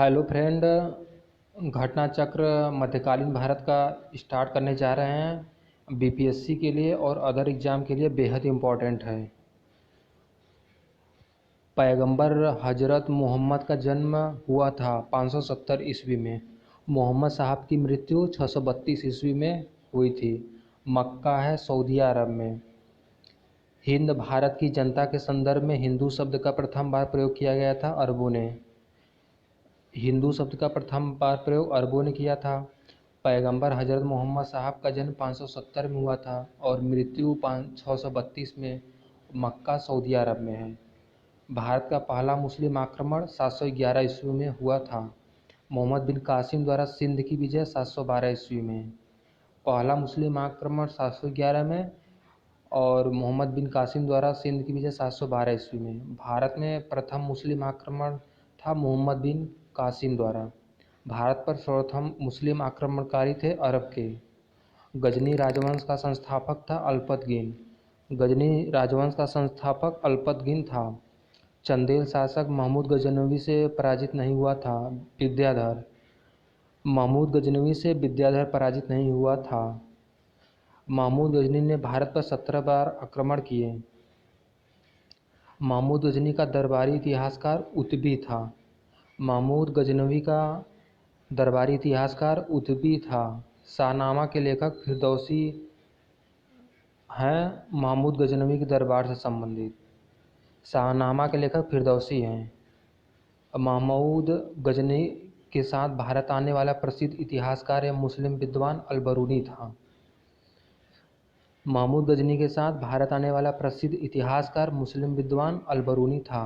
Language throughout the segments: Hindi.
Hello friend. घटना चक्र मध्यकालीन भारत का स्टार्ट करने जा रहे हैं। बीपीएससी के लिए और अदर एग्ज़ाम के लिए बेहद इम्पॉर्टेंट है। पैगंबर हजरत मोहम्मद का जन्म हुआ था 570 ईस्वी में। मोहम्मद साहब की मृत्यु 632 ईस्वी में हुई थी। मक्का है सऊदी अरब में। हिंद भारत की जनता के संदर्भ में हिंदू शब्द का प्रथम बार प्रयोग किया गया था अरबों ने। हिंदू शब्द का प्रथम बार प्रयोग अरबों ने किया था। पैगंबर हजरत मोहम्मद साहब का जन्म 570 में हुआ था और मृत्यु 632 में मक्का सऊदी अरब में है। भारत का पहला मुस्लिम आक्रमण 711 ईस्वी में हुआ था। मोहम्मद बिन कासिम द्वारा सिंध की विजय 712 ईस्वी में। पहला मुस्लिम आक्रमण 711 में और मोहम्मद बिन कासिम द्वारा सिंध की विजय 712 ईस्वी में। भारत में प्रथम मुस्लिम आक्रमण था मोहम्मद बिन कासिम द्वारा। भारत पर सर्वप्रथम मुस्लिम आक्रमणकारी थे अरब के। गजनी राजवंश का संस्थापक था अल्पतगिन। गजनी राजवंश का संस्थापक अल्पतगिन था। चंदेल शासक महमूद गजनवी से पराजित नहीं हुआ था। विद्याधर महमूद गजनवी से विद्याधर पराजित नहीं हुआ था। महमूद गजनी ने भारत पर 17 बार आक्रमण किए। महमूद गजनी का दरबारी इतिहासकार उतबी था। महमूद गजनवी का दरबारी इतिहासकार उतबी था। शाहनामा के लेखक फिरदौसी हैं। महमूद गजनवी के दरबार से संबंधित शाहनामा के लेखक फिरदौसी हैं। महमूद गजनी के साथ भारत आने वाला प्रसिद्ध इतिहासकार एवं मुस्लिम विद्वान अलबरूनी था। महमूद गजनी के साथ भारत आने वाला प्रसिद्ध इतिहासकार मुस्लिम विद्वान अलबरूनी था।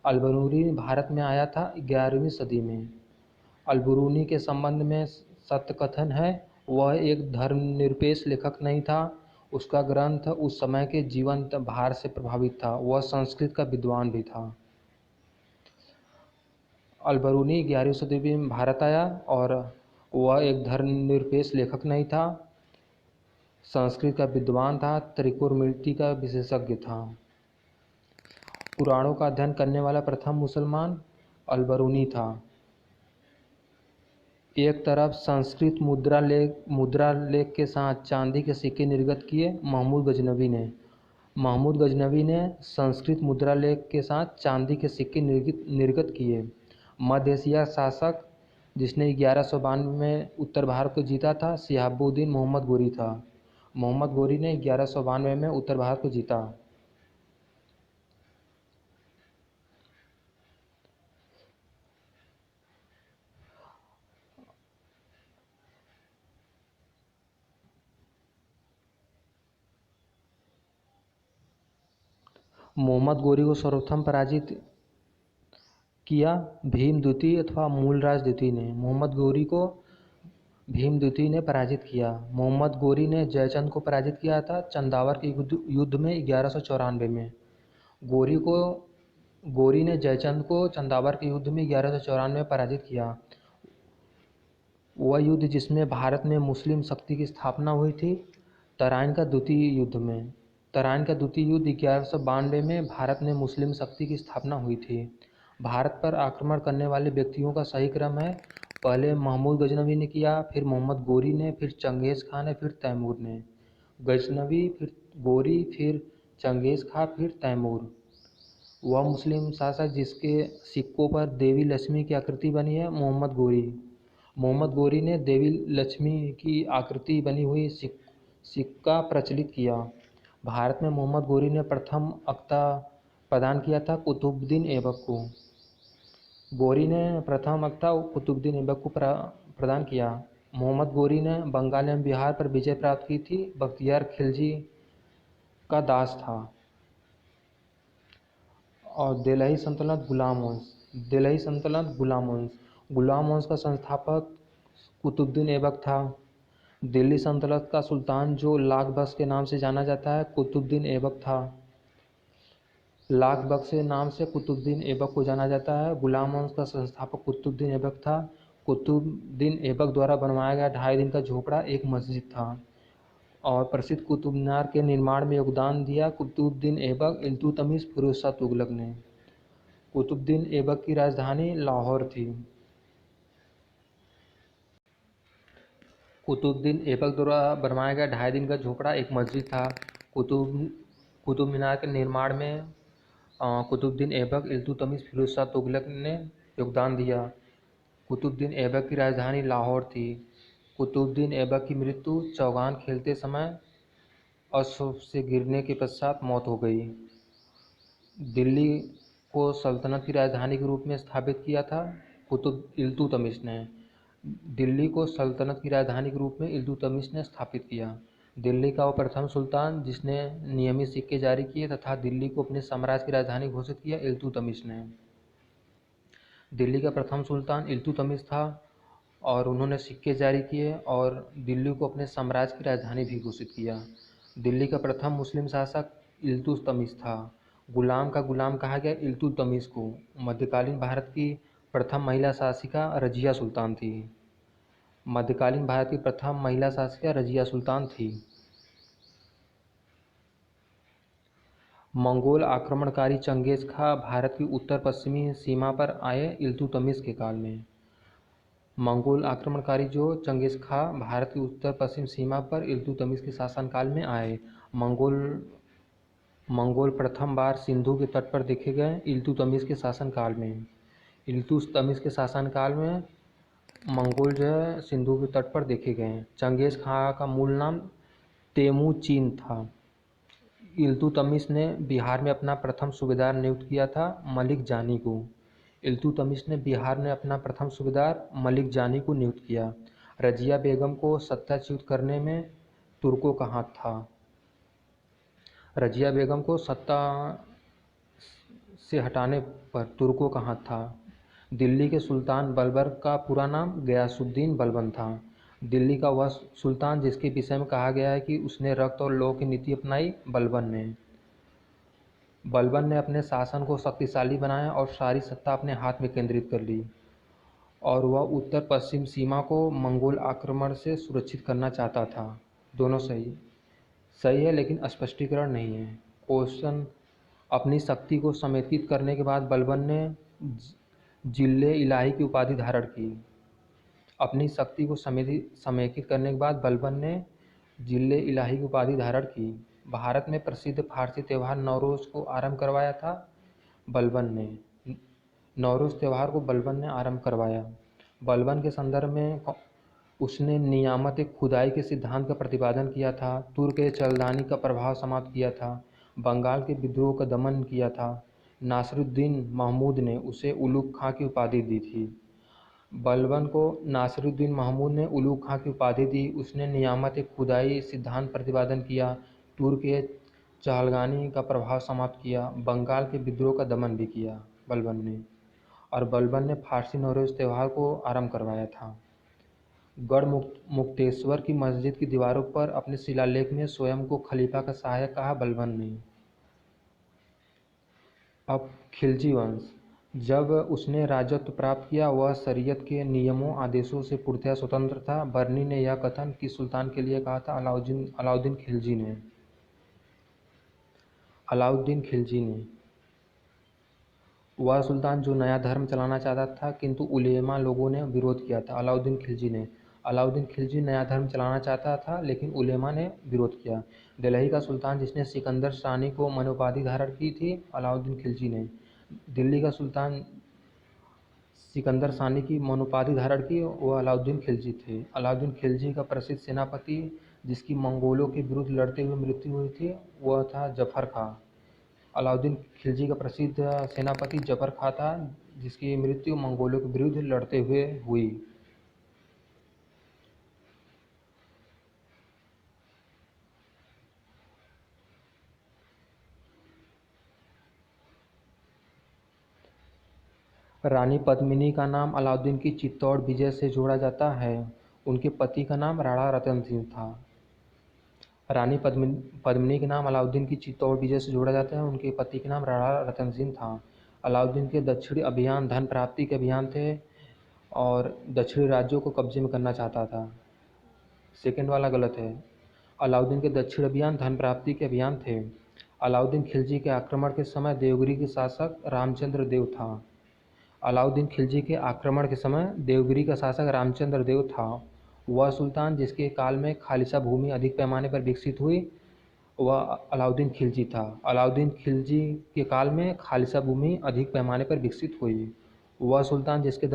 अलबरूनी भारत में आया था 11वीं सदी में। अलबरूनी के संबंध में सत्य कथन है। वह एक धर्मनिरपेक्ष लेखक नहीं था। उसका ग्रंथ उस समय के जीवंत भार से प्रभावित था। वह संस्कृत का विद्वान भी था। अलबरूनी 11वीं सदी में भारत आया और वह एक धर्मनिरपेक्ष लेखक नहीं था। संस्कृत का विद्वान था। त्रिकोणमिति का विशेषज्ञ था। पुराणों का अध्ययन करने वाला प्रथम मुसलमान अलबरूनी था। एक तरफ संस्कृत मुद्रा लेख के साथ चांदी के सिक्के निर्गत किए महमूद गजनवी ने। महमूद गजनवी ने संस्कृत मुद्रा लेख के साथ चांदी के सिक्के निर्गत किए। मध्य एशिया शासक जिसने 1192 में उत्तर भारत को जीता था शिहाबुद्दीन मोहम्मद गोरी था। मोहम्मद गोरी ने 1192 में उत्तर भारत को जीता। मोहम्मद गोरी को सर्वप्रथम पराजित किया भीम द्वितीय अथवा मूलराज द्वितीय ने। मोहम्मद गोरी को भीम द्वितीय ने पराजित किया। मोहम्मद गोरी ने जयचंद को पराजित किया था चंदावर के युद्ध में 1194 में। गोरी ने जयचंद को चंदावर के युद्ध में 1194 में पराजित किया। वह युद्ध जिसमें भारत में मुस्लिम शक्ति की स्थापना हुई थी। तराइन का द्वितीय युद्ध 1192 में भारत में मुस्लिम शक्ति की स्थापना हुई थी। भारत पर आक्रमण करने वाले व्यक्तियों का सही क्रम है। पहले महमूद गजनवी ने किया, फिर मोहम्मद गोरी ने, फिर चंगेज़ खान ने, फिर तैमूर ने। गजनवी, फिर गोरी, फिर चंगेज़ खान, फिर तैमूर। वह मुस्लिम शासक जिसके सिक्कों पर देवी लक्ष्मी की आकृति बनी है मोहम्मद गोरी ने देवी लक्ष्मी की आकृति बनी हुई सिक्का प्रचलित किया। भारत में मोहम्मद गोरी ने प्रथम अख्ता प्रदान किया था कुतुबुद्दीन ऐबक को। गोरी ने प्रथम अख्ता कुतुबुद्दीन ऐबक को प्रदान किया। मोहम्मद गोरी ने बंगाल एवं बिहार पर विजय प्राप्त की थी। बख्तियार खिलजी का दास था। और दिल्ही सल्तनत गुलाम वंश का संस्थापक कुतुबुद्दीन ऐबक था। दिल्ली सल्तनत का सुल्तान जो लाख बख्श के नाम से जाना जाता है कुतुबुद्दीन ऐबक था। लाख बख्श के नाम से कुतुबुद्दीन ऐबक को जाना जाता है। गुलाम वंश का संस्थापक कुतुबुद्दीन ऐबक था। कुतुबुद्दीन ऐबक द्वारा बनवाया गया 2.5 दिन का झोपड़ा एक मस्जिद था। और प्रसिद्ध कुतुब मीनार के निर्माण में योगदान दिया कुतुबुद्दीन ऐबक इल्तुतमिश फिरोज शाह तुगलक ने। कुतुबुद्दीन ऐबक की राजधानी लाहौर थी। कुतुबुद्दीन ऐबक द्वारा बनवाया गया 2.5 दिन का झोपड़ा एक मस्जिद था। कुतुब मीनार के निर्माण में कुतुबुद्दीन ऐबक, इल्तुतमिश, फिरोज शाह तुगलक ने योगदान दिया। कुतुबुद्दीन ऐबक की राजधानी लाहौर थी। कुतुबुद्दीन ऐबक की मृत्यु चौगान खेलते समय अश्व से गिरने के पश्चात मौत हो गई। दिल्ली को सल्तनत की राजधानी के रूप में स्थापित किया था इल्तुतमिश ने। दिल्ली को सल्तनत की राजधानी के रूप में इल्तुतमिश ने स्थापित किया। दिल्ली का वो प्रथम सुल्तान जिसने नियमित सिक्के जारी किए तथा दिल्ली को अपने साम्राज्य की राजधानी घोषित किया, इल्तुतमिश ने। दिल्ली का प्रथम सुल्तान इल्तुतमिश था और उन्होंने सिक्के जारी किए और दिल्ली को अपने साम्राज्य की राजधानी भी घोषित किया। दिल्ली का प्रथम मुस्लिम शासक इल्तुतमिश था। गुलाम का गुलाम कहा गया इल्तुतमिश को। मध्यकालीन भारत की प्रथम महिला शासिका रजिया सुल्तान थी। मध्यकालीन भारत की प्रथम महिला शासिका रजिया सुल्तान थी। मंगोल आक्रमणकारी चंगेज खां भारत की उत्तर पश्चिमी सीमा पर आए इल्तुतमिश के काल में। मंगोल आक्रमणकारी जो चंगेज खां भारत की उत्तर पश्चिम सीमा पर इल्तुतमिश के शासनकाल में आए। मंगोल प्रथम बार सिंधु के तट पर देखे गए इल्तुतमिश के शासनकाल में। इल्तुतमिश के शासनकाल में मंगोल जो है सिंधु के तट पर देखे गए। चंगेज खां का मूल नाम तेमुचिन था। इल्तुतमिश ने बिहार में अपना प्रथम सूबेदार नियुक्त किया था मलिक जानी को। इल्तुतमिश ने बिहार में अपना प्रथम सूबेदार मलिक जानी को नियुक्त किया। रजिया बेगम को सत्ताच्युत करने में तुर्कों का हाथ था। रजिया बेगम को सत्ता से हटाने पर तुर्कों का हाथ था। दिल्ली के सुल्तान बलबन का पूरा नाम गयासुद्दीन बलबन था। दिल्ली का वह सुल्तान जिसके विषय में कहा गया है कि उसने रक्त और लौ की नीति अपनाई, बलबन ने अपने शासन को शक्तिशाली बनाया और सारी सत्ता अपने हाथ में केंद्रित कर ली और वह उत्तर पश्चिम सीमा को मंगोल आक्रमण से सुरक्षित करना चाहता था। दोनों सही है लेकिन स्पष्टीकरण नहीं है। क्वेश्चन, अपनी शक्ति को समेकित करने के बाद बलबन ने जिले इलाही की उपाधि धारण की। अपनी शक्ति को समेकित करने के बाद बलबन ने जिले इलाही की उपाधि धारण की। भारत में प्रसिद्ध फारसी त्यौहार नौरोज़ को आरंभ करवाया था बलबन ने। नौरोज़ त्यौहार को बलबन ने आरंभ करवाया। बलबन के संदर्भ में उसने नियामत खुदाई के सिद्धांत का प्रतिपादन किया था। तुर्क चलदानी का प्रभाव समाप्त किया था। बंगाल के विद्रोह का दमन किया था। नासिरुद्दीन महमूद ने उसे उलुग खां की उपाधि दी थी। बलबन को नासिरुद्दीन महमूद ने उलुग खां की उपाधि दी। उसने नियामत खुदाई सिद्धांत प्रतिपादन किया। तुर्क चहलगानी का प्रभाव समाप्त किया। बंगाल के विद्रोह का दमन भी किया बलबन ने। और बलबन ने फारसी नौरोज़ त्यौहार को आरंभ करवाया था। गढ़ मुक्तेश्वर की मस्जिद की दीवारों पर अपने शिलालेख में स्वयं को खलीफा का सहायक कहा बलबन ने। अब खिलजी वंश, जब उसने राजत्व प्राप्त किया वह शरीयत के नियमों आदेशों से पूर्णतः स्वतंत्र था। बर्नी ने यह कथन किस सुल्तान के लिए कहा था? अलाउद्दीन खिलजी ने। अलाउद्दीन खिलजी ने, वह सुल्तान जो नया धर्म चलाना चाहता था किंतु उलेमा लोगों ने विरोध किया था। अलाउद्दीन खिलजी ने। अलाउद्दीन खिलजी नया धर्म चलाना चाहता था लेकिन उलेमा ने विरोध किया। दिल्ली का सुल्तान जिसने सिकंदर सानी को मनोपाधि धारण की थी, अलाउद्दीन खिलजी ने। दिल्ली का सुल्तान सिकंदर सानी की मनोपाधि धारण की, वह अलाउद्दीन खिलजी थे। अलाउद्दीन खिलजी का प्रसिद्ध सेनापति जिसकी मंगोलों के विरुद्ध लड़ते हुए मृत्यु हुई थी वह था जफर खां। अलाउद्दीन खिलजी का प्रसिद्ध सेनापति जफर खां था जिसकी मृत्यु मंगोलों के विरुद्ध लड़ते हुए हुई। रानी पद्मिनी का नाम अलाउद्दीन की चित्तौड़ विजय से जोड़ा जाता है। उनके पति का नाम राणा रतन सिंह था। रानी पद्मिनी के नाम अलाउद्दीन की चित्तौड़ विजय से जोड़ा जाता है। उनके पति के नाम राणा रतन सिंह था। अलाउद्दीन के दक्षिणी अभियान धन प्राप्ति के अभियान थे और दक्षिणी राज्यों को कब्जे में करना चाहता था। सेकंड वाला गलत है। अलाउद्दीन के दक्षिण अभियान धन प्राप्ति के अभियान थे। अलाउद्दीन खिलजी के आक्रमण के समय देवगिरी के शासक रामचंद्र देव था। अलाउद्दीन खिलजी के आक्रमण के समय देवगिरी का शासक रामचंद्र देव था। वह सुल्तान जिसके काल में खालिसा भूमि अधिक पैमाने पर विकसित हुई वह अलाउद्दीन खिलजी था। अलाउद्दीन खिलजी के काल में खालिसा भूमि अधिक पैमाने पर विकसित हुई। वह सुल्तान जिसके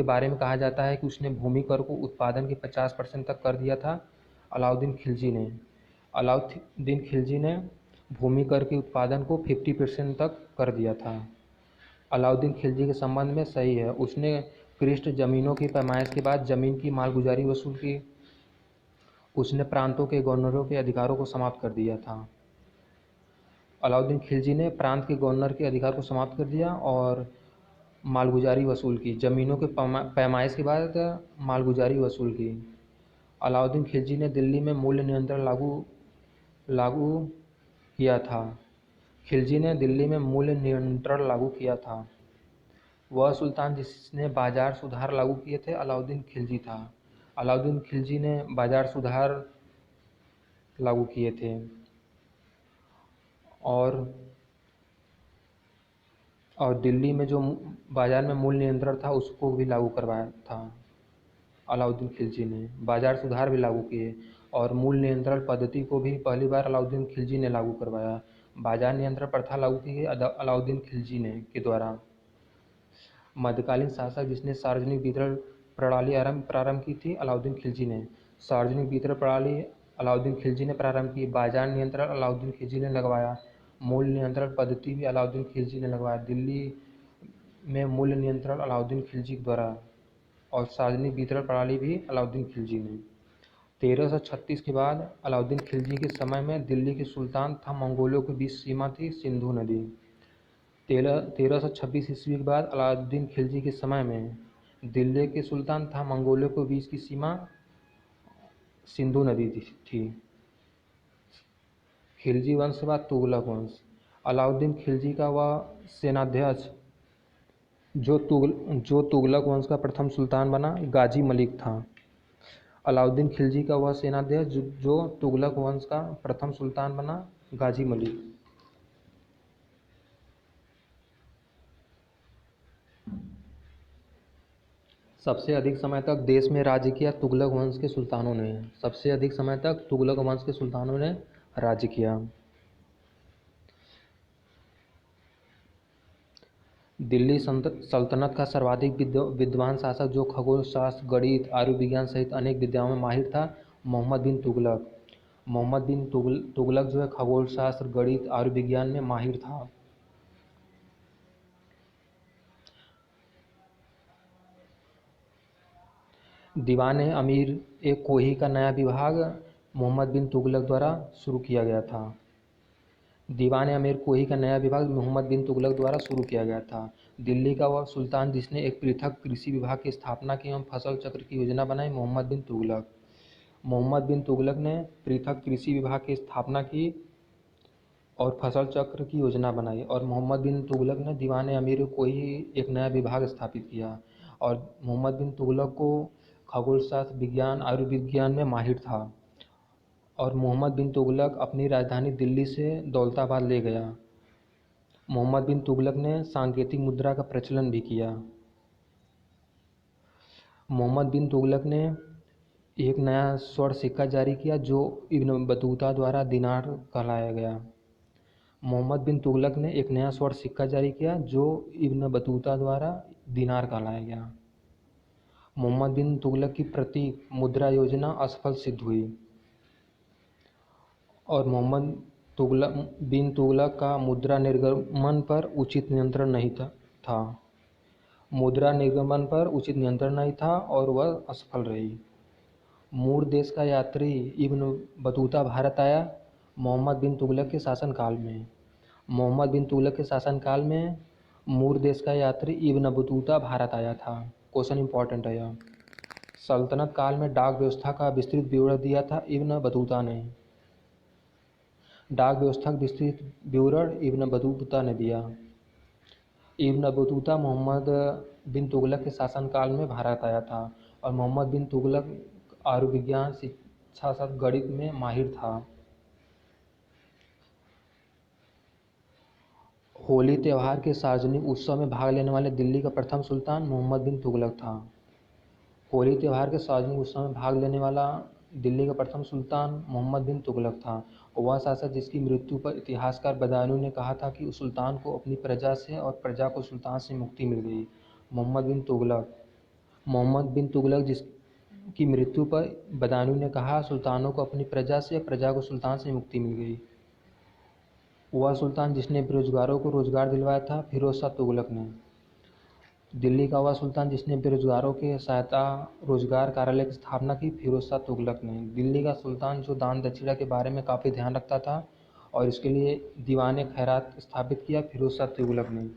बारे में कहा जाता है कि उसने भूमि कर को उत्पादन के 50% तक कर दिया था, अलाउद्दीन खिलजी ने भूमि कर के उत्पादन को 50% तक कर दिया था। अलाउद्दीन खिलजी के संबंध में सही है, उसने पृष्ठ जमीनों की पैमाइश के बाद जमीन की मालगुजारी वसूल की। उसने प्रांतों के गवर्नरों के अधिकारों को समाप्त कर दिया था। अलाउद्दीन खिलजी ने प्रांत के गवर्नर के अधिकार को समाप्त कर दिया और मालगुजारी वसूल की। ज़मीनों के पैमाइश के बाद मालगुजारी वसूल की। अलाउद्दीन खिलजी ने दिल्ली में मूल्य नियंत्रण लागू किया था। खिलजी ने दिल्ली में मूल्य नियंत्रण लागू किया था। वह सुल्तान जिसने बाजार सुधार लागू किए थे अलाउद्दीन खिलजी था। अलाउद्दीन खिलजी ने बाजार सुधार लागू किए थे और दिल्ली में जो बाजार में मूल्य नियंत्रण था उसको भी लागू करवाया था। अलाउद्दीन खिलजी ने बाजार सुधार भी लागू किए और मूल्य नियंत्रण पद्धति को भी पहली बार अलाउद्दीन खिलजी ने लागू करवाया। बाजार नियंत्रण प्रथा लागू की गई अलाउद्दीन खिलजी ने के द्वारा। मध्यकालीन शासक जिसने सार्वजनिक वितरण प्रणाली प्रारंभ की थी अलाउद्दीन खिलजी ने। सार्वजनिक वितरण प्रणाली अलाउद्दीन खिलजी ने प्रारंभ की। बाजार नियंत्रण अलाउद्दीन खिलजी ने लगवाया। मूल्य नियंत्रण पद्धति भी अलाउद्दीन खिलजी ने लगवाया। दिल्ली में मूल्य नियंत्रण अलाउद्दीन खिलजी द्वारा और सार्वजनिक वितरण प्रणाली भी अलाउद्दीन खिलजी ने। 1336 के बाद अलाउद्दीन खिलजी के समय में दिल्ली के सुल्तान था मंगोलों के बीच सीमा थी सिंधु नदी। 1326 ईस्वी के बाद अलाउद्दीन खिलजी के समय में दिल्ली के सुल्तान था मंगोलों के बीच की सीमा सिंधु नदी थी। खिलजी वंश के बाद तुगलक वंश। अलाउद्दीन खिलजी का वह सेनाध्यक्ष जो तुगलक वंश का प्रथम सुल्तान बना गाजी मलिक था। अलाउद्दीन खिलजी का वह सेनाध्यक्ष जो तुगलक वंश का प्रथम सुल्तान बना गाजी मलिक। सबसे अधिक समय तक देश में राज्य किया तुगलक वंश के सुल्तानों ने। सबसे अधिक समय तक तुगलक वंश के सुल्तानों ने राज्य किया। दिल्ली सल्तनत का सर्वाधिक विद्वान शासक जो खगोल शास्त्र, गणित, आयुर्विज्ञान सहित अनेक विद्याओं में माहिर था मोहम्मद बिन तुगलक। मोहम्मद बिन तुगलक जो है खगोल शास्त्र, गणित, आयुर्विज्ञान में माहिर था। दीवान अमीर एक कोही का नया विभाग मोहम्मद बिन तुगलक द्वारा शुरू किया गया था। दीवान अमीर कोही का नया विभाग मोहम्मद बिन तुगलक द्वारा शुरू किया गया था। दिल्ली का वह सुल्तान जिसने एक पृथक कृषि विभाग की स्थापना की एवं फसल चक्र की योजना बनाई मोहम्मद बिन तुगलक। मोहम्मद बिन तुगलक ने पृथक कृषि विभाग की स्थापना की और फसल चक्र की योजना बनाई और मोहम्मद बिन तुगलक ने दीवान अमीर कोही एक नया विभाग स्थापित किया और मोहम्मद बिन तुगलक को खगोल शास्त्र, विज्ञान, आयुर्विज्ञान में माहिर था और मोहम्मद बिन तुगलक अपनी राजधानी दिल्ली से दौलताबाद ले गया। मोहम्मद बिन तुगलक ने सांकेतिक मुद्रा का प्रचलन भी किया। मोहम्मद बिन तुगलक ने एक नया स्वर्ण सिक्का जारी किया जो इब्न बतूता द्वारा दिनार कहलाया गया। मोहम्मद बिन तुगलक ने एक नया स्वर्ण सिक्का जारी किया जो इब्न बतूता द्वारा दिनार कहलाया गया। मोहम्मद बिन तुगलक की प्रतीक मुद्रा योजना असफल सिद्ध हुई और मोहम्मद बिन तुगलक का मुद्रा निर्गमन पर उचित नियंत्रण नहीं था। मुद्रा निर्गमन पर उचित नियंत्रण नहीं था और वह असफल रही। मूर देश का यात्री इब्न बतूता भारत आया मोहम्मद बिन तुगलक के शासनकाल में। मोहम्मद बिन तुगलक के शासनकाल में मूर देश का यात्री इब्न बतूता भारत आया था। क्वेश्चन इंपॉर्टेंट है यह। सल्तनत काल में डाक व्यवस्था का विस्तृत विवरण दिया था इब्न बतूता ने। डाक व्यवस्था का विस्तृत विवरण इब्न बतूता ने दिया। इब्न बतूता मोहम्मद बिन तुगलक के शासनकाल में भारत आया था और मोहम्मद बिन तुगलक आयुर्विज्ञान, शिक्षा शास्त्र, गणित में माहिर था। होली त्यौहार के सार्वजनिक उत्सव में भाग लेने वाले दिल्ली का प्रथम सुल्तान मोहम्मद बिन तुगलक था। होली त्यौहार के सार्वजनिक उत्सव में भाग लेने वाला दिल्ली का प्रथम सुल्तान मोहम्मद बिन तुगलक था। वह शासक जिसकी मृत्यु पर इतिहासकार बदायूं ने कहा था कि उस सुल्तान को अपनी प्रजा से और प्रजा को सुल्तान से मुक्ति मिल गई। मोहम्मद बिन तुगलक जिसकी मृत्यु पर बदायूं ने कहा, सुल्तानों को अपनी प्रजा से, प्रजा को सुल्तान से मुक्ति मिल गई। वह सुल्तान जिसने बेरोजगारों को रोजगार दिलवाया था, फिरोज शाह तुगलक ने। दिल्ली का वह सुल्तान जिसने बेरोजगारों के सहायता रोजगार कार्यालय की स्थापना की, फिरोज शाह तुगलक ने। दिल्ली का सुल्तान जो दान दक्षिणा के बारे में काफ़ी ध्यान रखता था और इसके लिए दीवान खैरात स्थापित किया, फिरोज शाह तुगलक ने।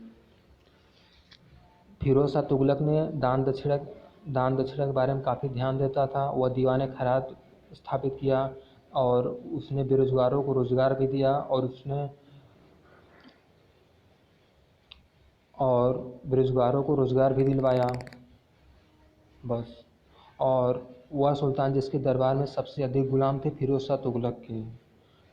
फिरोज शाह तुगलक ने दान दक्षिणा के बारे में काफ़ी ध्यान देता था। वह दीवान खैरात स्थापित किया और उसने बेरोजगारों को रोजगार भी दिया और बेरोजगारों को रोजगार भी दिलवाया। बस। और वह सुल्तान जिसके दरबार में सबसे अधिक गुलाम थे, फिरोज शाह तुगलक के।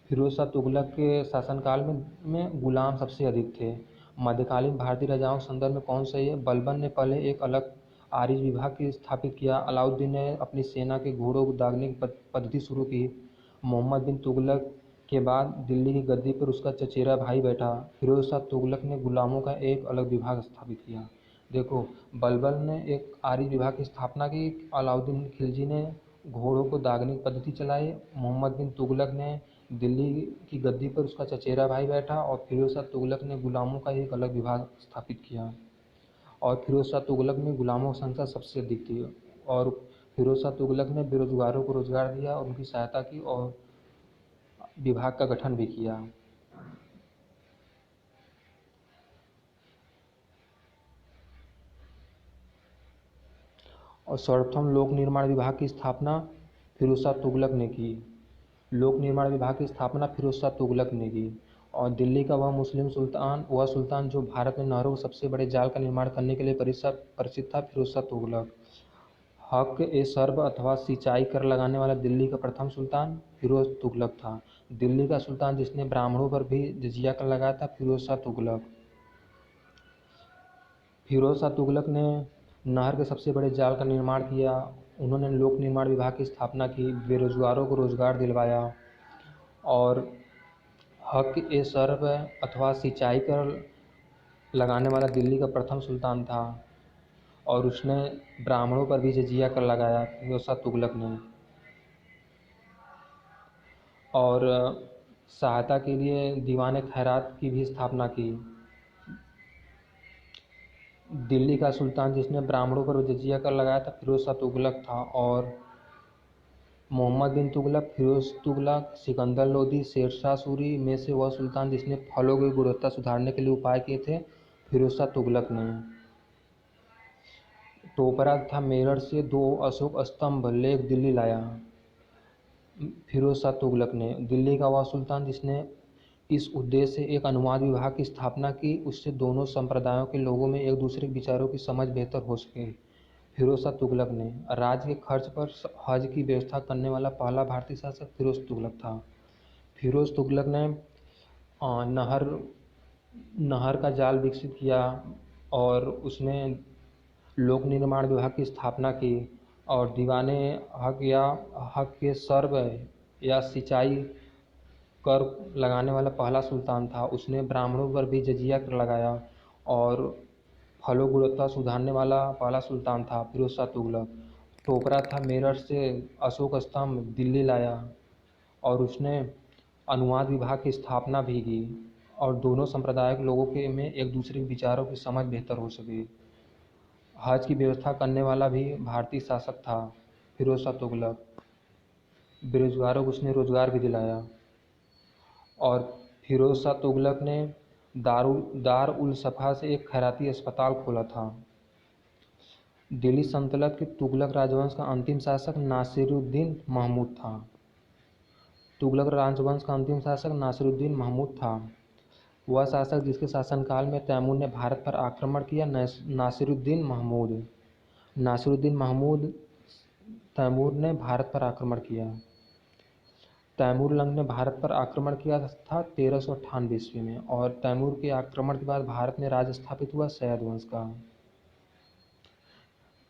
फिरोज शाह तुगलक के शासनकाल में गुलाम सबसे अधिक थे। मध्यकालीन भारतीय राजाओं के संदर्भ में कौन सही है? बलबन ने पहले एक अलग आर्य विभाग की स्थापित किया। अलाउद्दीन ने अपनी सेना के घोड़ों को दागने की पद्धति शुरू की। मोहम्मद बिन तुगलक के बाद दिल्ली की गद्दी पर उसका चचेरा भाई बैठा। फिरोज शाह तुगलक ने गुलामों का एक अलग विभाग स्थापित किया। देखो, बलबन ने एक आर्य विभाग की स्थापना की, अलाउद्दीन खिलजी ने घोड़ों को दागने की पद्धति चलाई, मोहम्मद बिन तुगलक ने दिल्ली की गद्दी पर उसका चचेरा भाई बैठा और फिरोज शाह तुगलक ने गुलामों का एक अलग विभाग स्थापित किया। और फिरोज शाह तुगलक में गुलामों की संख्या सबसे अधिक थी। और फिरोज शाह तुगलक ने बेरोजगारों को रोजगार दिया और उनकी सहायता की और विभाग का गठन भी किया। और सर्वप्रथम लोक निर्माण विभाग की स्थापना फिरोज शाह तुगलक ने की। लोक निर्माण विभाग की स्थापना फिरोज शाह तुगलक ने की। और दिल्ली का वह सुल्तान जो भारत में नहरों के सबसे बड़े जाल का निर्माण करने के लिए परिचित था, फिरोज शाह तुगलक। हक ए सर्ब अथवा सिंचाई कर लगाने वाला दिल्ली का प्रथम सुल्तान फिरोज तुगलक था। दिल्ली का सुल्तान जिसने ब्राह्मणों पर भी जजिया कर लगाया था, फिरोज शाह तुगलक। फिरोज शाह तुगलक ने नहर के सबसे बड़े जाल का निर्माण किया। उन्होंने लोक निर्माण विभाग की स्थापना की, बेरोजगारों को रोजगार दिलवाया और हक ए सर्ब अथवा सिंचाई कर लगाने वाला दिल्ली का प्रथम सुल्तान था और उसने ब्राह्मणों पर भी जजिया कर लगाया, फिरोज शाह तुगलक ने। और सहायता के लिए दीवान खैरात की भी स्थापना की। दिल्ली का सुल्तान जिसने ब्राह्मणों पर जजिया कर लगाया था, फिरोज शाह तुगलक था। और मोहम्मद बिन तुगलक, फिरोज तुगलक, सिकंदर लोदी, शेरशाह सूरी में से वह सुल्तान जिसने फलों की गुणवत्ता सुधारने के लिए उपाय किए थे, फिरोज शाह तुगलक ने। टोपरा तथा मेरठ से 2 अशोक स्तंभ लेकर दिल्ली लाया, फिरोज शाह तुगलक ने। दिल्ली का वह सुल्तान जिसने इस उद्देश्य से एक अनुवाद विभाग की स्थापना की, उससे दोनों संप्रदायों के लोगों में एक दूसरे के विचारों की समझ बेहतर हो सके, फिरोज शाह तुगलक ने। राज्य के खर्च पर हज की व्यवस्था करने वाला पहला भारतीय शासक फिरोज तुगलक था। फिरोज तुगलक ने नहर का जाल विकसित किया और उसने लोक निर्माण विभाग की स्थापना की और दीवाने हक के सर्व या सिंचाई कर लगाने वाला पहला सुल्तान था। उसने ब्राह्मणों पर भी जजिया कर लगाया और फलों गुणवत्ता सुधारने वाला पहला सुल्तान था, फिरोज शाह तुगलक। टोकरा था मेरठ से अशोक स्तंभ दिल्ली लाया और उसने अनुवाद विभाग की स्थापना भी की और दोनों संप्रदाय के लोगों के में एक दूसरे के विचारों की समझ बेहतर हो सके। हज की व्यवस्था करने वाला भी भारतीय शासक था, फिरोज शाह तुगलक। बेरोजगारों को उसने रोजगार भी दिलाया। और फिरोज शाह तुगलक ने दार उल सफ़ा से एक खैराती अस्पताल खोला था। दिल्ली सल्तनत के तुगलक राजवंश का अंतिम शासक नासिरुद्दीन महमूद था। तुगलक राजवंश का अंतिम शासक नासिरुद्दीन महमूद था। वह शासक जिसके शासनकाल में तैमूर ने भारत पर आक्रमण किया, नासिरुद्दीन महमूद तैमूर ने भारत पर आक्रमण किया। तैमूर लंग ने भारत पर आक्रमण किया था 1398 ईस्वी में और तैमूर के आक्रमण के बाद भारत में राज्य स्थापित हुआ सैयद वंश का।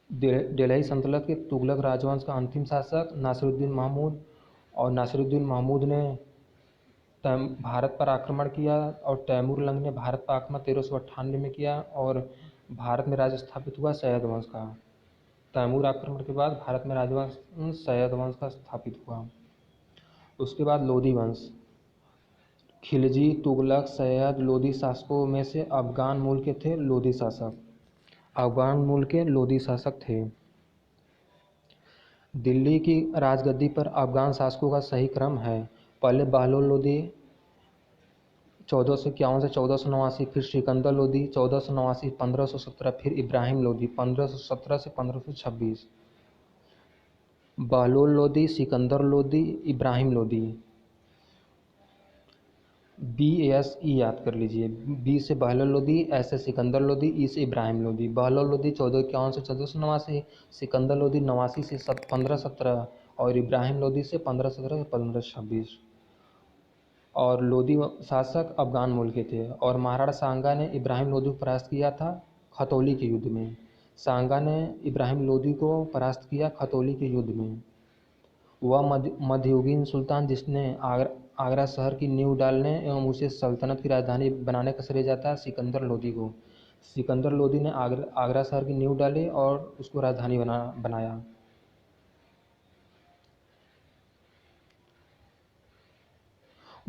डेल्ही सल्तनत के तुगलक राजवंश का अंतिम शासक नासिरुद्दीन महमूद, और नासिरुद्दीन महमूद ने भारत पर आक्रमण किया, और तैमूर लंग ने भारत पर आक्रमण 1398 में किया, और भारत में राज्य स्थापित हुआ सैयद वंश का। तैमूर आक्रमण के बाद भारत में राजवंश सैयद वंश का स्थापित हुआ। उसके बाद लोदी वंश। खिलजी, तुगलक, सैयद, लोदी शासकों में से अफगान मूल के थे लोदी शासक। अफगान मूल के लोदी शासक थे। दिल्ली की राजगद्दी पर अफगान शासकों का सही क्रम है। पहले बहलोल लोदी 1451 से 1489, फिर सिकंदर लोदी 1489 1517, फिर इब्राहिम लोदी 1517 से 1526। बहलोल लोदी, सिकंदर लोदी, इब्राहिम लोदी। BSE याद कर लीजिए। बी से बहलोल लोदी, एस से सिकंदर लोदी, ई से इब्राहिम लोदी। बहलोल लोदी 1451 से 1489, सिकंदर लोदी 89 से 1517, और इब्राहिम लोदी से 1517 से 1526। और लोदी शासक अफगान मूल के थे, और महाराणा सांगा ने इब्राहिम लोदी को परास्त किया था खतौली के युद्ध में। सांगा ने इब्राहिम लोदी को परास्त किया खतौली के युद्ध में। वह मध्ययुगीन सुल्तान जिसने आगरा शहर की नींव डालने एवं उसे सल्तनत की राजधानी बनाने का श्रेय जाता है सिकंदर लोदी को। सिकंदर लोदी ने आगरा शहर की नींव डाली और उसको राजधानी बनाया।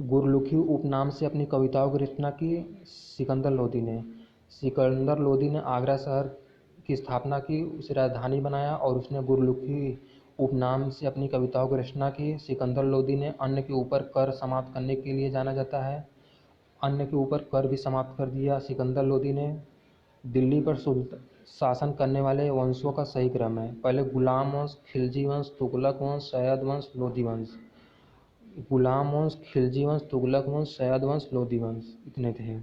गुरमुखी उपनाम से अपनी कविताओं की रचना की सिकंदर लोदी ने। सिकंदर लोदी ने आगरा शहर की स्थापना की, उसे राजधानी बनाया, और उसने गुरमुखी उपनाम से अपनी कविताओं की रचना की। सिकंदर लोदी ने अन्न के ऊपर कर समाप्त करने के लिए जाना जाता है। अन्न के ऊपर कर भी समाप्त कर दिया सिकंदर लोदी ने। दिल्ली पर शासन करने वाले वंशों का सही क्रम है। पहले गुलाम वंश, खिलजी वंश, तुगलक वंश, सैयद वंश, लोदी वंश। गुलाम वंश, खिलजी वंश, तुगलक वंश, सैयद वंश, लोदी वंश, इतने थे।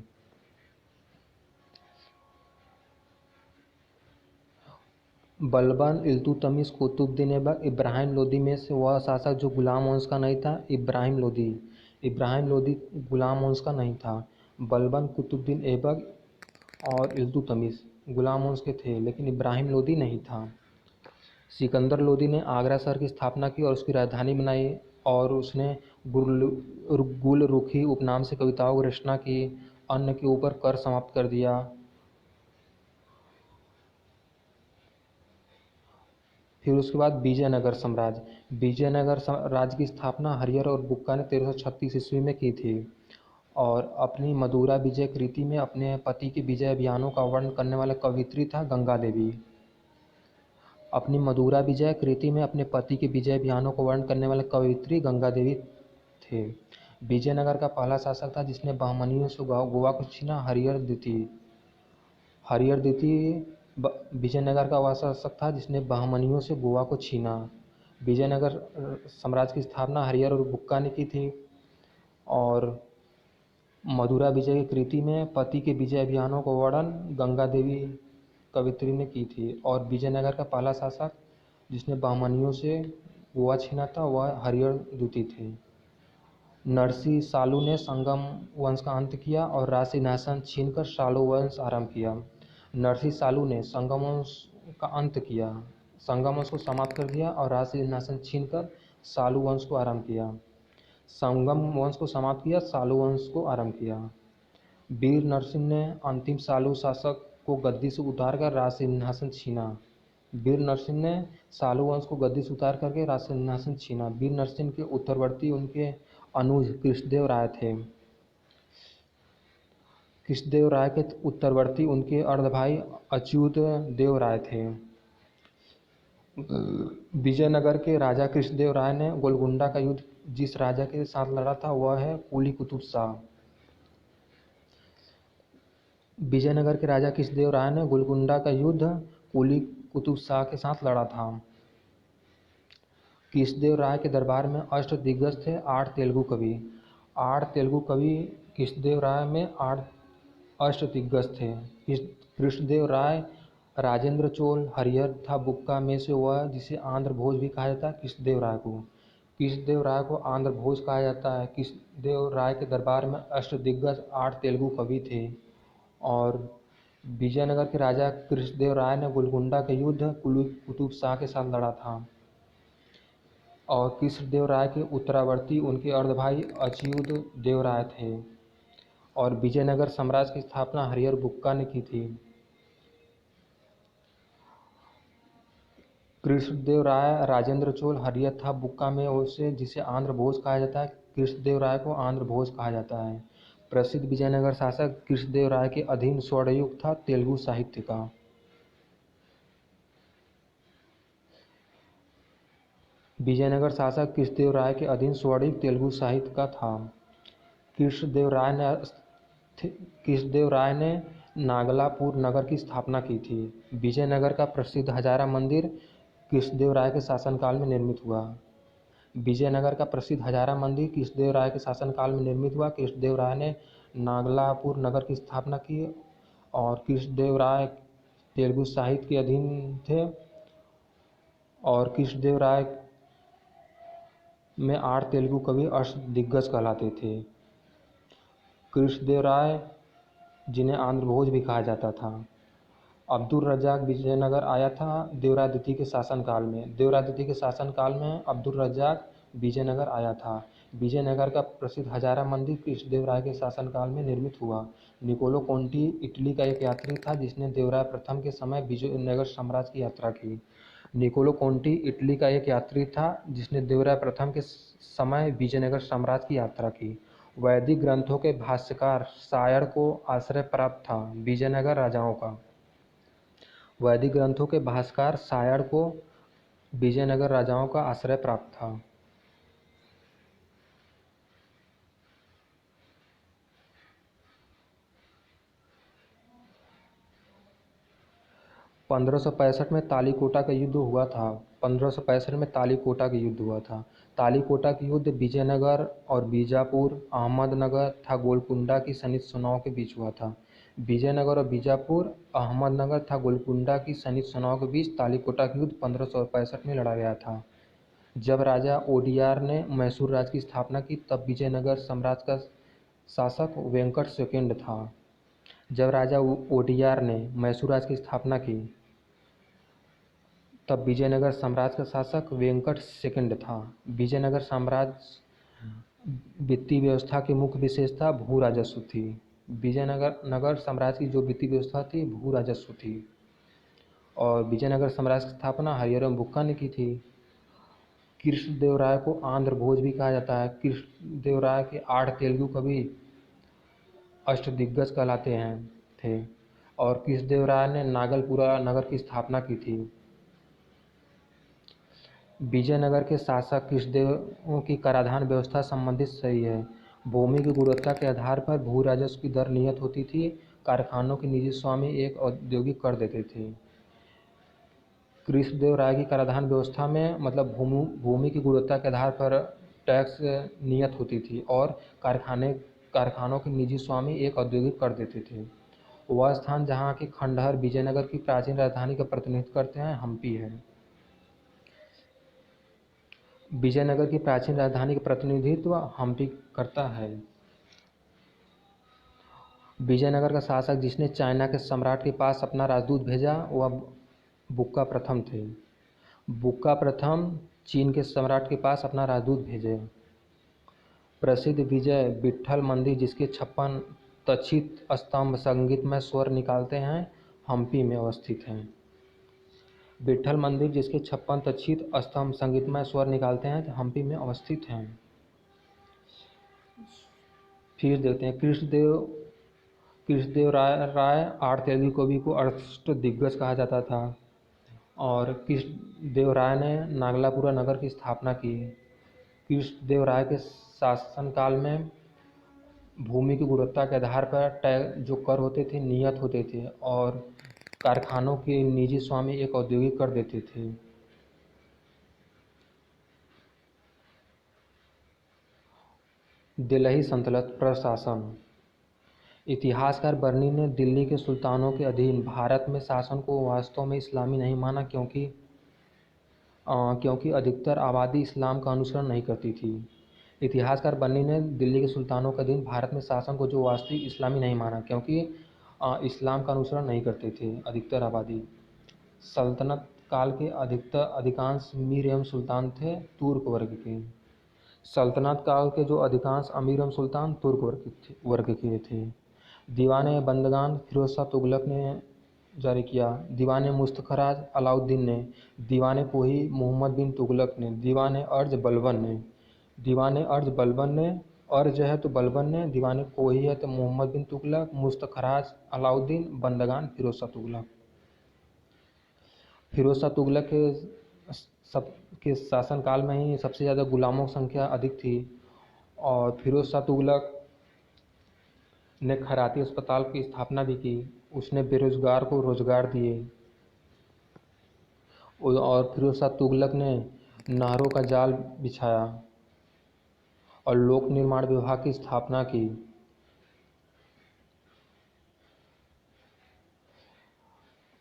बलबन, इल्तुतमिश, कुतुबुद्दीन ऐबक, इब्राहिम लोदी में से वह शासक जो गुलाम वंश का नहीं था इब्राहिम लोदी। इब्राहिम लोदी गुलाम वंश का नहीं था। बलबन, कुतुबुद्दीन ऐबक और इल्तुतमिश गुलाम वंश के थे, लेकिन इब्राहिम लोदी नहीं था। सिकंदर लोदी ने आगरा शहर की स्थापना की और उसकी राजधानी बनाई, और उसने गुलरुखी उपनाम से कविताओं की रचना की। अन्न के ऊपर कर समाप्त कर दिया। फिर उसके बाद विजयनगर साम्राज्य। विजयनगर राज्य की स्थापना हरिहर और बुक्का ने 1336 ईस्वी में की थी, और अपनी मदुरा विजय कृति में अपने पति के विजय अभियानों का वर्णन करने वाले कवयित्री था गंगा देवी। अपनी मदुरा विजय कृति में अपने पति के विजय अभियानों को वर्णन करने वाले कवयित्री गंगा देवी थे। विजयनगर का पहला शासक था जिसने बहमनियों से गोवा को छीना हरिहर द्वितीय। हरिहर द्वितीय विजयनगर का वह शासक था जिसने बहमनियों से गोवा को छीना। विजयनगर साम्राज्य की स्थापना हरिहर और बुक्का ने की थी, और मदुरा विजय की कृति में पति के विजय अभियानों को वर्णन गंगा देवी कवित्री ने की थी। और विजयनगर का पहला शासक जिसने बहमनियों से गोवा छीना था वह हरिहर द्वितीय थे। नरसी सालू ने संगम वंश का अंत किया और राज सिंहासन छीनकर सालू वंश आरंभ किया। नरसी सालू ने संगम वंश का अंत किया, संगम वंश को समाप्त कर दिया और राज सिंहासन छीनकर सालू वंश को आरंभ किया। संगम वंश को समाप्त किया, सालू वंश को आरंभ किया। वीर नरसिंह ने अंतिम सालू शासक को गद्दी से उतारकर राज सिंहासन छीना। वीर नरसिंह ने सालू वंश को गद्दी से उतार करके राज सिंहासन छीना। वीर नरसिंह के उत्तरवर्ती उनके अनुज कृष्णदेव राय थे। कृष्णदेव राय के उत्तरवर्ती उनके अर्ध भाई अच्युत देव राय थे। विजयनगर के राजा कृष्णदेव राय ने गोलकुंडा का युद्ध जिस राजा के साथ लड़ा था वह है कुली कुतुब शाह। विजयनगर के राजा कृष्णदेव राय ने गोलकुंडा का युद्ध कुली कुतुब शाह के साथ लड़ा था। कृष्णदेव राय के दरबार में अष्टदिग्गज थे 8 तेलुगु कवि। 8 तेलुगु कवि कृष्णदेव राय में 8 अष्टदिग्गज थे। कृष्णदेव राय, राजेंद्र चोल, हरिहर तथा बुक्का में से वह जिसे आंध्र भोज भी कहा जाता है कृष्णदेव राय को। कृष्णदेव राय को आंध्र भोज कहा जाता है। कृष्णदेव राय के दरबार में अष्टदिग्गज 8 तेलुगु कवि थे, और विजयनगर के राजा कृष्णदेव राय ने गोलकुंडा के युद्ध कुतुब शाह के साथ लड़ा था और कृष्णदेव राय के उत्तरावर्ती उनके अर्धभाई अच्युत देव राय थे और विजयनगर साम्राज्य की स्थापना हरिहर बुक्का ने की थी। कृष्णदेव राय राजेंद्र चोल हरिहर था बुक्का में उसे जिसे आंध्र भोज कहा जाता है। कृष्णदेव राय को आंध्र भोज कहा जाता है। प्रसिद्ध विजयनगर शासक कृष्णदेव राय के अधीन स्वर्णयुग था तेलुगु साहित्य का। विजयनगर शासक कृष्णदेव राय के अधीन स्वर्णयुग तेलुगु साहित्य का था। कृष्णदेव राय ने नागलापुर नगर की स्थापना की थी। विजयनगर का प्रसिद्ध हजारा मंदिर कृष्णदेव राय के शासनकाल में निर्मित हुआ। विजयनगर का प्रसिद्ध हजारा मंदिर कृष्णदेव राय के शासनकाल में निर्मित हुआ। कृष्णदेव राय ने नागलापुर नगर की स्थापना की और कृष्णदेव राय तेलुगु साहित्य के अधीन थे और कृष्णदेव राय में 8 तेलुगु कवि अष्टदिग्गज कहलाते थे। कृष्णदेव राय जिन्हें आंध्र भोज भी कहा जाता था। अब्दुल रज्जाक विजयनगर आया था देवराय द्वितीय के शासनकाल में। देवराय द्वितीय के शासनकाल में अब्दुल रज्जाक विजयनगर आया था। विजयनगर का प्रसिद्ध हजारा मंदिर कृष्णदेव राय के शासनकाल में निर्मित हुआ। निकोलो कोंटी इटली का एक यात्री था जिसने देवराय प्रथम के समय विजयनगर साम्राज्य की यात्रा की। निकोलो कोंटी इटली का एक यात्री था जिसने देवराय प्रथम के समय विजयनगर साम्राज्य की यात्रा की। वैदिक ग्रंथों के भाष्यकार सायण को आश्रय प्राप्त था विजयनगर राजाओं का। वैदिक ग्रंथों के भाष्यकार सायण को विजयनगर राजाओं का आश्रय प्राप्त था। (1565) में तालीकोटा का युद्ध हुआ था। 1565 में तालीकोटा का युद्ध हुआ था। तालीकोटा का युद्ध विजयनगर और बीजापुर, अहमदनगर तथा गोलकुंडा की सैनिक सेनाओं के बीच हुआ था। विजयनगर और बीजापुर, अहमदनगर तथा गोलकुंडा की सैनिक सेनाओं के बीच तालीकोटा का युद्ध 1565 में लड़ा गया था। जब राजा ओडियार ने मैसूर राज्य की स्थापना की तब विजयनगर साम्राज्य का शासक वेंकट सेकंड था। जब राजा ओडियार ने मैसूर राज्य की स्थापना की तब विजयनगर साम्राज्य का शासक वेंकट सेकंड था। विजयनगर साम्राज्य वित्तीय व्यवस्था की मुख्य विशेषता भू राजस्व थी। विजयनगर साम्राज्य की जो वित्तीय व्यवस्था थी भू राजस्व थी और विजयनगर साम्राज्य की स्थापना हरिहर बुक्का ने की थी। कृष्णदेव राय को आंध्र भोज भी कहा जाता है। कृष्णदेव राय के 8 तेलुगु कवि अष्टदिग्गज कहलाते थे और कृष्णदेव राय ने नागलपुरा नगर की स्थापना की थी। विजयनगर के शासक कृष्णदेव की कराधान व्यवस्था संबंधित सही है। भूमि की गुणवत्ता के आधार पर भू राजस्व की दर नियत होती थी। कारखानों के निजी स्वामी एक औद्योगिक कर देते थे। कृष्णदेव राय की कराधान व्यवस्था में मतलब भूमि की गुणवत्ता के आधार पर टैक्स नियत होती थी और कारखानों के निजी स्वामी एक औद्योगिक कर देते थे। वह स्थान जहाँ के खंडहर विजयनगर की प्राचीन राजधानी का प्रतिनिधित्व करते हैं हम्पी है। विजयनगर की प्राचीन राजधानी का प्रतिनिधित्व हम्पी करता है। विजयनगर का शासक जिसने चाइना के सम्राट के पास अपना राजदूत भेजा वह बुक्का प्रथम थे। बुक्का प्रथम चीन के सम्राट के पास अपना राजदूत भेजे। प्रसिद्ध विजय विट्ठल मंदिर जिसके 56 तक्षित स्तंभ संगीतमय स्वर निकालते हैं हम्पी में अवस्थित हैं। विट्ठल मंदिर जिसके 56 तक्षित स्तंभ संगीतमय स्वर निकालते हैं हम्पी में अवस्थित हैं। फिर देखते हैं कृष्णदेव राय 8 तेलुगु कवि को अष्टदिग्गज कहा जाता था और कृष्णदेव राय ने नागलापुरा नगर की स्थापना की। कृष्णदेव राय के शासनकाल में भूमि की गुणवत्ता के आधार पर जो कर होते थे नियत होते थे और कारखानों के निजी स्वामी एक औद्योगिक कर देते थे। दिल्ली सल्तनत प्रशासन। इतिहासकार बर्नी ने दिल्ली के सुल्तानों के अधीन भारत में शासन को वास्तव में इस्लामी नहीं माना क्योंकि अधिकतर आबादी इस्लाम का अनुसरण नहीं करती थी। इतिहासकार बर्नी ने दिल्ली के सुल्तानों के अधीन भारत में शासन को जो वास्तविक इस्लामी नहीं माना क्योंकि इस्लाम का अनुसरण नहीं करते थे अधिकतर आबादी। सल्तनत काल के अधिकांश मीर एवं सुल्तान थे तुर्क वर्ग के। सल्तनत काल के जो अधिकांश अमीर एवं सुल्तान तुर्क वर्ग के थे। दीवान बंदगान फिरोज शाह तुगलक ने जारी किया। दीवान मुस्तखराज अलाउद्दीन ने। दीवान कोही मोहम्मद बिन तुगलक ने। दीवान अर्ज बलबन ने। दीवान अर्ज बलबन ने, अर्ज है तो बलबन ने, दीवान कोही है तो मोहम्मद बिन तुगलक, मुस्तखराज अलाउद्दीन, बंदगान फिरोज शाह तुगलक। फिरोज शाह तुगलक के शासनकाल में ही सबसे ज़्यादा गुलामों की संख्या अधिक थी। और फिरोज शाह तुगलक ने खैराती अस्पताल की स्थापना भी की। उसने बेरोजगार को रोजगार दिए। और फिरोज शाह तुगलक ने नहरों का जाल बिछाया और लोक निर्माण विभाग की स्थापना की।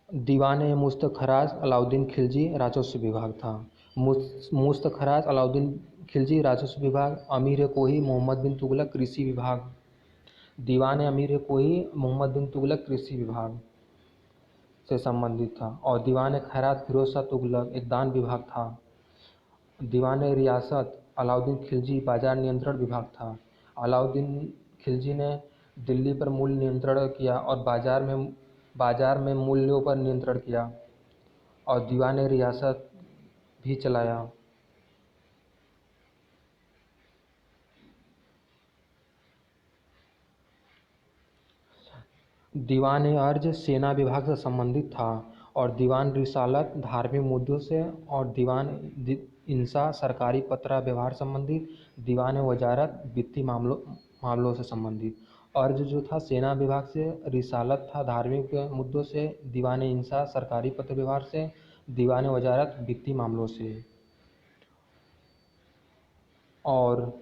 दीवान मुस्तखराज अलाउद्दीन खिलजी राजस्व विभाग था। मुस्तखराज अलाउद्दीन खिलजी राजस्व विभाग। अमीर कोही मोहम्मद बिन तुगलक कृषि विभाग। दीवान अमीर कोही मोहम्मद बिन तुगलक कृषि विभाग से संबंधित था। और दीवान खैरात फिरोज शाह तुगलक एक दान विभाग था। दीवान रियासत अलाउद्दीन खिलजी बाजार नियंत्रण विभाग था। अलाउद्दीन खिलजी ने दिल्ली पर मूल्य नियंत्रण किया और बाजार में मूल्यों पर नियंत्रण किया और दीवान रियासत भी चलाया। दीवान अर्ज सेना विभाग से संबंधित था और दीवान रिसालत धार्मिक मुद्दों से और दीवान इंसा सरकारी पत्र व्यवहार संबंधित, दीवान वजारत वित्तीय मामलों से संबंधित। अर्ज जो था सेना विभाग से, रिसालत था धार्मिक मुद्दों से, दीवान इंसा सरकारी पत्र व्यवहार से, दीवान वजारत वित्तीय मामलों से। और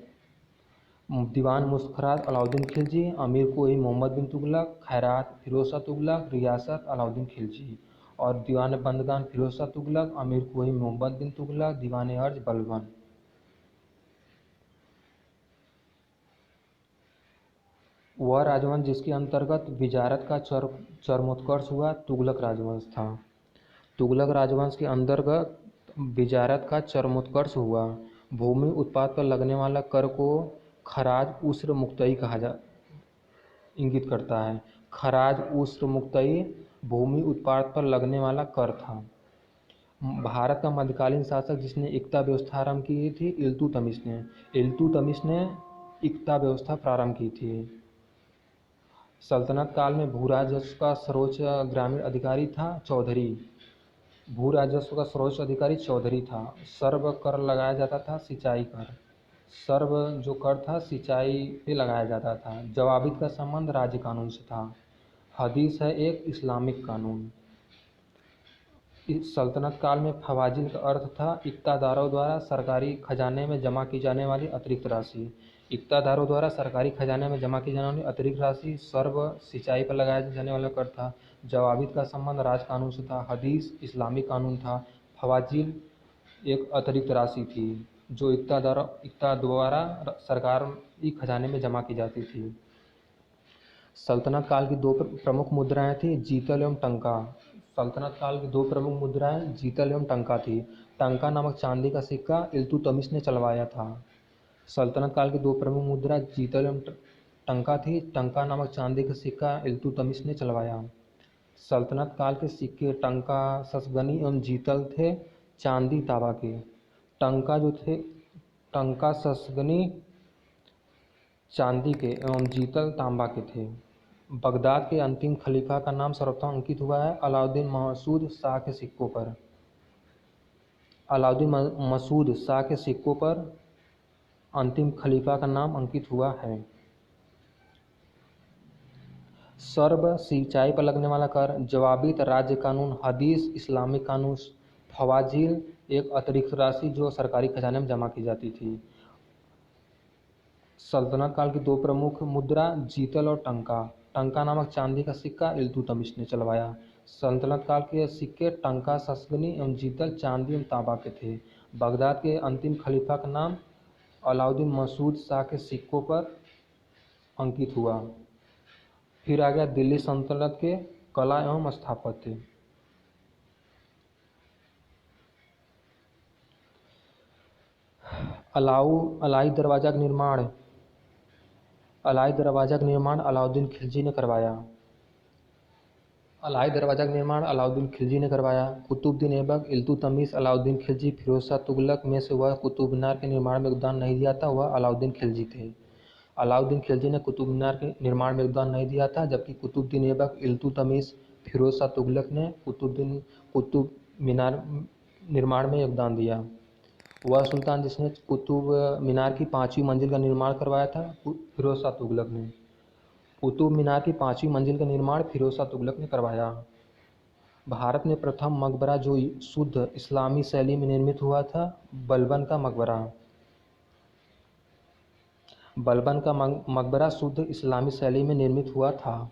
दीवान मुस्तखराज अलाउद्दीन खिलजी, अमीर कोही मोहम्मद बिन तुगलक, खैरात फिरोज शाह तुगलक, रियासत अलाउद्दीन खिलजी। और दीवान बंदगान फिरोज शाह तुगलक, अमीर कोही मोहम्मद बिन तुगलक, दीवान अर्ज बलबन। वह राजवंश जिसके अंतर्गत विजारत का चरमोत्कर्ष हुआ तुगलक राजवंश था। तुगलक राजवंश के अंतर्गत विजारत का चरमोत्कर्ष हुआ। भूमि उत्पाद पर लगने वाला कर को खराज उस्र मुक्तई इंगित करता है। खराज उस्र मुक्तई भूमि उत्पाद पर लगने वाला कर था। भारत का मध्यकालीन शासक जिसने इक्ता व्यवस्था आरंभ की थी इल्तुतमिश ने इक्ता व्यवस्था प्रारंभ की थी। सल्तनत काल में भू राजस्व का सर्वोच्च ग्रामीण अधिकारी था चौधरी। भू राजस्व का सर्वोच्च अधिकारी चौधरी था। सर्व कर लगाया जाता था सिंचाई कर। सर्व जो कर था सिंचाई पे लगाया जाता था। जवाबित का संबंध राज्य कानून से था। हदीस है एक इस्लामिक कानून। इस सल्तनत काल में फवाजिल का अर्थ था इक्तादारों द्वारा सरकारी खजाने में जमा की जाने वाली अतिरिक्त राशि। इक्तादारों द्वारा सरकारी खजाने में जमा की जाने वाली अतिरिक्त राशि। सर्व सिंचाई पर लगाया जाने वाला कर था। जवाबित का संबंध राज कानून से था। हदीस इस्लामिक कानून था। फवाजिल एक अतिरिक्त राशि थी जो इक्ता द्वारा सरकारी खजाने में जमा की जाती थी। सल्तनत काल की दो प्रमुख मुद्राएं थी जीतल एवं टंका। सल्तनत काल की दो प्रमुख मुद्राएं जीतल एवं टंका थी। टंका नामक चांदी का सिक्का इल्तुतमिश ने चलवाया था। सल्तनत काल की दो प्रमुख मुद्रा जीतल एवं टंका थी। टंका नामक चांदी का सिक्का इल्तुतमिश ने चलवाया। सल्तनत काल के सिक्के टंका ससगनी एवं जीतल थे चांदी तांबा के। टंका जो थे टंका ससगनी चांदी के एवं जीतल तांबा के थे। बगदाद के अंतिम खलीफा का नाम सर्वप्रथम अंकित हुआ है अलाउद्दीन मसूद शाह के सिक्कों पर। अलाउद्दीन मसूद शाह के सिक्कों पर अंतिम खलीफा का नाम अंकित हुआ है। सर्व सिंचाई पर लगने वाला कर, जवाबित राज्य कानून, हदीस इस्लामिक कानून, फवाजिल एक अतिरिक्त राशि जो सरकारी खजाने में जमा की जाती थी। सल्तनत काल की दो प्रमुख मुद्रा जीतल और टंका। टंका नामक चांदी का सिक्का इल्तुतमिश ने चलवाया। सल्तनत काल के सिक्के टंका ससगनी एवं जीतल चांदी एवं तांबा के थे। बगदाद के अंतिम खलीफा का नाम अलाउद्दीन मसूद शाह के सिक्कों पर अंकित हुआ। फिर आ गया दिल्ली सल्तनत के कला एवं स्थापत्य। अलाई दरवाजा का निर्माण अलाउद्दीन खिलजी ने करवाया। अलाई दरवाजा का निर्माण अलाउद्दीन खिलजी ने करवाया। कुतुबुद्दीन ऐबक, इल्तुतमिश, अलाउद्दीन खिलजी, फिरोज शाह तुगलक में से वह कुतुब मीनार के निर्माण में योगदान नहीं दिया था, वह अलाउद्दीन खिलजी थे। अलाउद्दीन खिलजी ने कुतुब मीनार के निर्माण में योगदान नहीं दिया था, जबकि कुतुबुद्दीन ऐबक, इल्तुतमिश, फिरोज शाह तुगलक ने कुतुब मीनार निर्माण में योगदान दिया। वह सुल्तान जिसने कुतुब मीनार की 5वीं मंजिल का निर्माण करवाया था, फिरोज शाह तुगलक ने। कुतुब मीनार की 5वीं मंजिल का निर्माण फिरोज शाह तुगलक ने करवाया। भारत में प्रथम मकबरा जो शुद्ध इस्लामी शैली में निर्मित हुआ था, बलबन का मकबरा। बलबन का मकबरा शुद्ध इस्लामी शैली में निर्मित हुआ था।